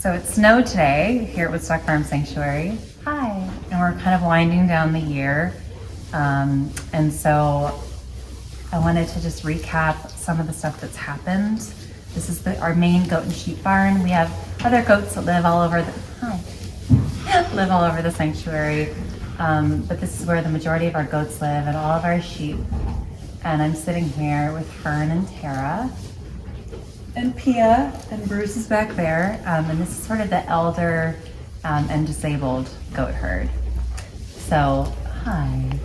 So it snowed today here at Woodstock Farm Sanctuary. Hi. And we're kind of winding down the year. And so I wanted to just recap some of the stuff that's happened. This is our main goat and sheep barn. We have other goats that live all over the sanctuary. But this is where the majority of our goats live and all of our sheep. And I'm sitting here with Fern and Tara. And Pia, and Bruce is back there. And this is sort of the elder and disabled goat herd. So, hi.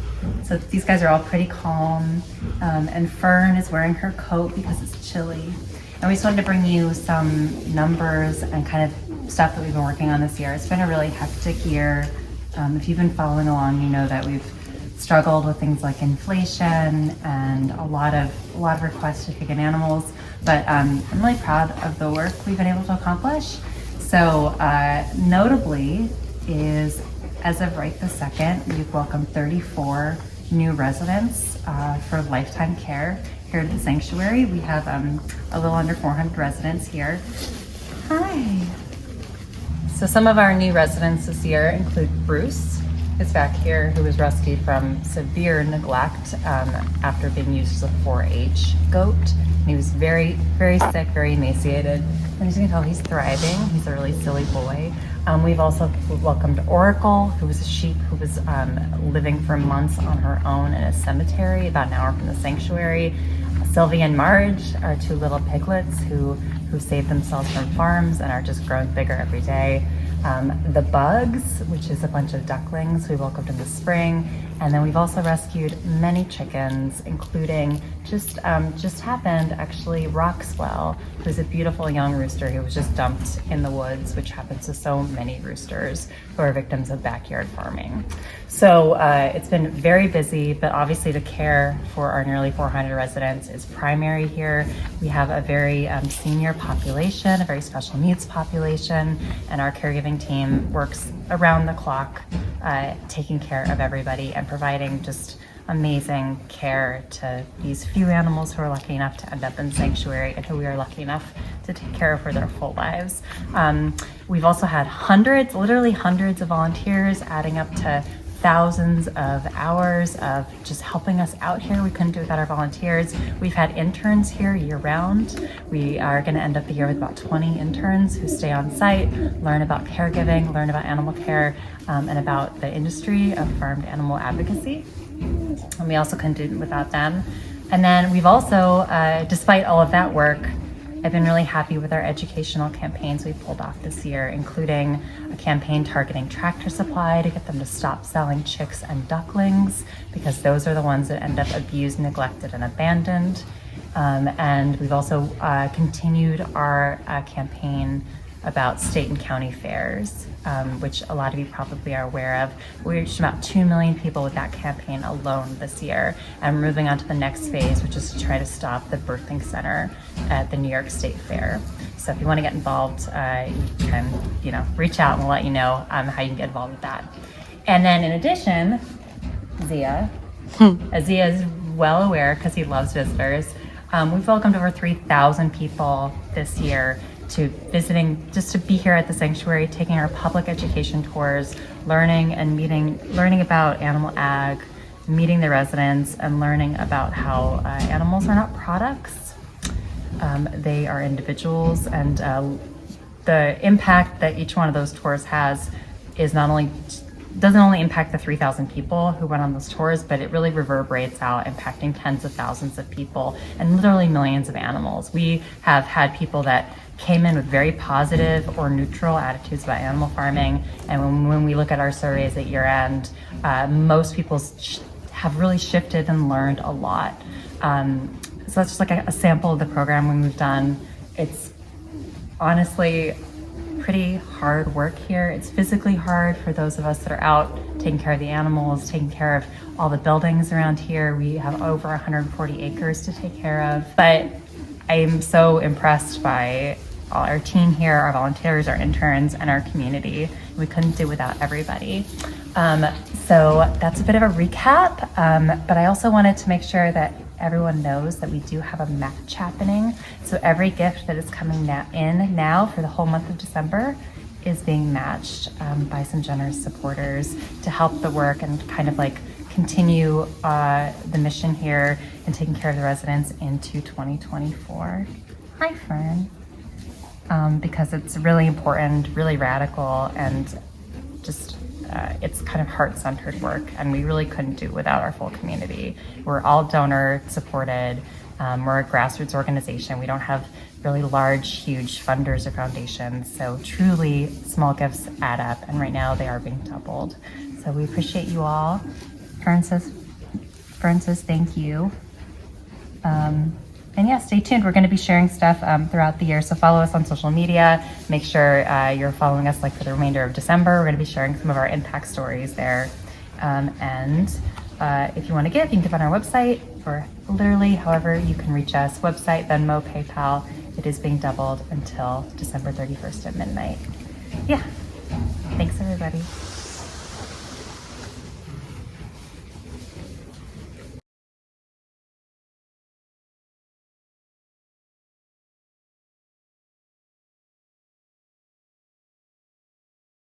So these guys are all pretty calm. And Fern is wearing her coat because it's chilly. And we just wanted to bring you some numbers and kind of stuff that we've been working on this year. It's been a really hectic year. If you've been following along, you know that we've struggled with things like inflation and a lot of requests to take in animals. But I'm really proud of the work we've been able to accomplish. So notably is, as of right this second, we've welcomed 34 new residents for lifetime care here at the sanctuary. We have a little under 400 residents here. Hi. So some of our new residents this year include Bruce, who's back here, who was rescued from severe neglect after being used as a 4-H goat. And he was very, very sick, very emaciated. And as you can tell, he's thriving. He's a really silly boy. We've also welcomed Oracle, who was a sheep who was living for months on her own in a cemetery about an hour from the sanctuary. Sylvie and Marge are two little piglets who saved themselves from farms and are just growing bigger every day. The Bugs, which is a bunch of ducklings we welcomed in the spring. And then we've also rescued many chickens, including just happened actually Roxwell, who's a beautiful young rooster who was just dumped in the woods, which happens to so many roosters who are victims of backyard farming. So it's been very busy, but obviously the care for our nearly 400 residents is primary here. We have a very senior population, a very special needs population, and our caregiving team works around the clock taking care of everybody and providing just amazing care to these few animals who are lucky enough to end up in sanctuary and who we are lucky enough to take care of for their full lives. We've also had literally hundreds of volunteers, adding up to thousands of hours of just helping us out here. We couldn't do it without our volunteers. We've had interns here year round. We are going to end up the year with about 20 interns who stay on site, learn about caregiving, learn about animal care, and about the industry of farmed animal advocacy. And we also couldn't do it without them. And then we've also, despite all of that work, I've been really happy with our educational campaigns we pulled off this year, including a campaign targeting Tractor Supply to get them to stop selling chicks and ducklings, because those are the ones that end up abused, neglected, and abandoned. And we've also continued our campaign about state and county fairs, which a lot of you probably are aware of. We reached about 2 million people with that campaign alone this year. And we're moving on to the next phase, which is to try to stop the birthing center at the New York State Fair. So if you want to get involved, you can, reach out and we'll let you know how you can get involved with that. And then in addition, Zia is well aware because he loves visitors. We've welcomed over 3,000 people this year to visiting, just to be here at the sanctuary, taking our public education tours, learning about animal ag, meeting the residents, and learning about how animals are not products. They are individuals, and the impact that each one of those tours has is doesn't only impact the 3,000 people who went on those tours, but it really reverberates out, impacting tens of thousands of people and literally millions of animals. We have had people that came in with very positive or neutral attitudes about animal farming, and when we look at our surveys at year end, most people have really shifted and learned a lot. So that's just like a sample of the program we've done. It's honestly pretty hard work here. It's physically hard for those of us that are out taking care of the animals, taking care of all the buildings around here. We have over 140 acres to take care of, but I am so impressed by our team here, our volunteers, our interns, and our community. We couldn't do without everybody. So that's a bit of a recap, but I also wanted to make sure that everyone knows that we do have a match happening. So every gift that is coming now for the whole month of December is being matched by some generous supporters to help the work and kind of like continue the mission here and taking care of the residents into 2024. Hi, Fern. Because it's really important, really radical, and just it's kind of heart-centered work, and we really couldn't do it without our full community. We're all donor supported. We're a grassroots organization. We don't have really large, huge funders or foundations, so truly small gifts add up, and right now they are being doubled. So we appreciate you all. Fern says thank you. And yeah, stay tuned. We're going to be sharing stuff throughout the year. So follow us on social media. Make sure you're following us like for the remainder of December. We're going to be sharing some of our impact stories there. And if you want to give, you can give on our website for literally however you can reach us. Website, Venmo, PayPal. It is being doubled until December 31st at midnight. Yeah. Thanks, everybody.